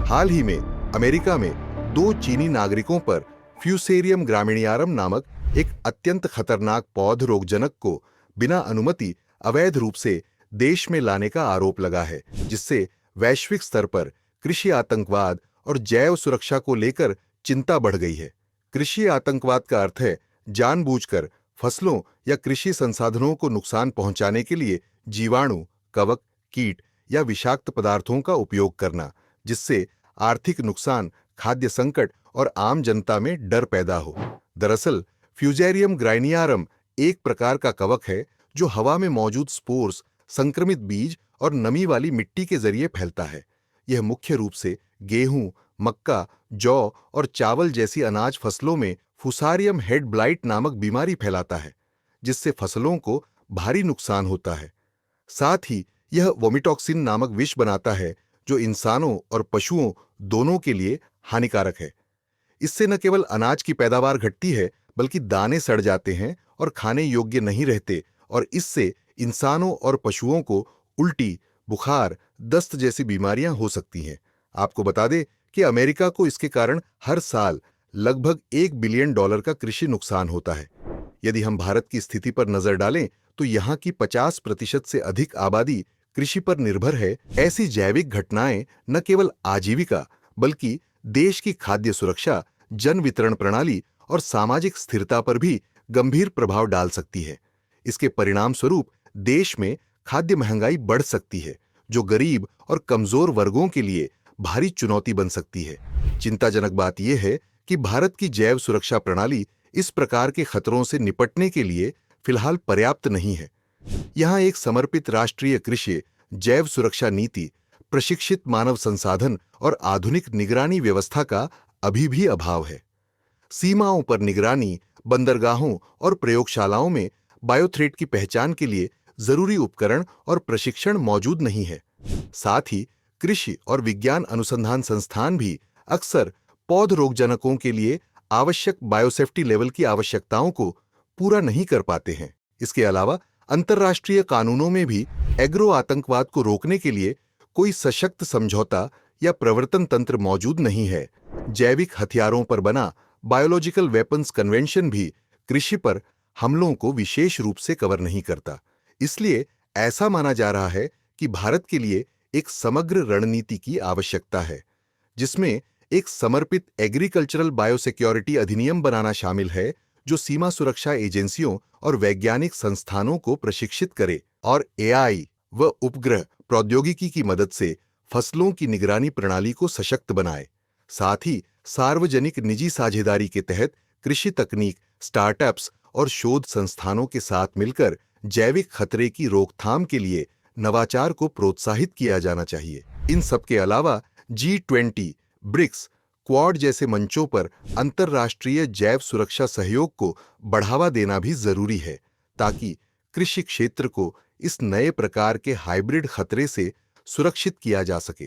हाल ही में अमेरिका में 2 चीनी नागरिकों पर फ्यूसेरियम ग्रामीणियारम नामक एक अत्यंत खतरनाक पौध रोगजनक को बिना अनुमति अवैध रूप से देश में लाने का आरोप लगा है, जिससे वैश्विक स्तर पर कृषि आतंकवाद और जैव सुरक्षा को लेकर चिंता बढ़ गई है। कृषि आतंकवाद का अर्थ है जानबूझकर फसलों या कृषि संसाधनों को नुकसान पहुंचाने के लिए जीवाणु, कवक, कीट या विषाक्त पदार्थों का उपयोग करना, जिससे आर्थिक नुकसान, खाद्य संकट और आम जनता में डर पैदा हो। दरअसल फ्यूजेरियम ग्राइनियारम एक प्रकार का कवक है जो हवा में मौजूद स्पोर्स, संक्रमित बीज और नमी वाली मिट्टी के जरिए फैलता है। यह मुख्य रूप से गेहूं, मक्का, जौ और चावल जैसी अनाज फसलों में फुसारियम हेड ब्लाइट नामक बीमारी फैलाता है, जिससे फसलों को भारी नुकसान होता है। साथ ही यह वोमिटॉक्सिन नामक विष बनाता है, जो इंसानों और पशुओं दोनों के लिए हानिकारक है। इससे न केवल अनाज की पैदावार घटती है, बल्कि दाने सड़ जाते हैं और खाने योग्य नहीं रहते, और इससे इंसानों और पशुओं को उल्टी, बुखार, दस्त जैसी बीमारियां हो सकती हैं। आपको बता दें कि अमेरिका को इसके कारण हर साल लगभग $1 बिलियन का कृषि नुकसान होता है। यदि हम भारत की स्थिति पर नजर डालें तो यहाँ की 50% से अधिक आबादी कृषि पर निर्भर है। ऐसी जैविक घटनाएं न केवल आजीविका बल्कि देश की खाद्य सुरक्षा, जन वितरण प्रणाली और सामाजिक स्थिरता पर भी गंभीर प्रभाव डाल सकती है। इसके परिणाम स्वरूप देश में खाद्य महंगाई बढ़ सकती है, जो गरीब और कमजोर वर्गों के लिए भारी चुनौती बन सकती है। चिंताजनक बात यह है कि भारत की जैव सुरक्षा प्रणाली इस प्रकार के खतरों से निपटने के लिए फिलहाल पर्याप्त नहीं है। यहाँ एक समर्पित राष्ट्रीय कृषि जैव सुरक्षा नीति, प्रशिक्षित मानव संसाधन और आधुनिक निगरानी व्यवस्था का अभी भी अभाव है। सीमाओं पर निगरानी, बंदरगाहों और प्रयोगशालाओं में बायोथ्रेट की पहचान के लिए जरूरी उपकरण और प्रशिक्षण मौजूद नहीं है। साथ ही कृषि और विज्ञान अनुसंधान संस्थान भी अक्सर पौध रोगजनकों के लिए आवश्यक बायोसेफ्टी लेवल की आवश्यकताओं को पूरा नहीं कर पाते हैं। इसके अलावा अंतर्राष्ट्रीय कानूनों में भी एग्रो आतंकवाद को रोकने के लिए कोई सशक्त समझौता या प्रवर्तन तंत्र मौजूद नहीं है। जैविक हथियारों पर बना बायोलॉजिकल वेपन्स कन्वेंशन भी कृषि पर हमलों को विशेष रूप से कवर नहीं करता। इसलिए ऐसा माना जा रहा है कि भारत के लिए एक समग्र रणनीति की आवश्यकता है, जिसमें एक समर्पित एग्रीकल्चरल बायोसिक्योरिटी अधिनियम बनाना शामिल है, जो सीमा सुरक्षा एजेंसियों और वैज्ञानिक संस्थानों को प्रशिक्षित करे और एआई व उपग्रह प्रौद्योगिकी की मदद से फसलों की निगरानी प्रणाली को सशक्त बनाए। साथ ही सार्वजनिक निजी साझेदारी के तहत कृषि तकनीक, स्टार्टअप्स और शोध संस्थानों के साथ मिलकर जैविक खतरे की रोकथाम के लिए नवाचार को प्रोत्साहित किया जाना चाहिए। इन सब के अलावा G20, ब्रिक्स, क्वाड जैसे मंचों पर अंतर्राष्ट्रीय जैव सुरक्षा सहयोग को बढ़ावा देना भी जरूरी है, ताकि कृषि क्षेत्र को इस नए प्रकार के हाइब्रिड खतरे से सुरक्षित किया जा सके।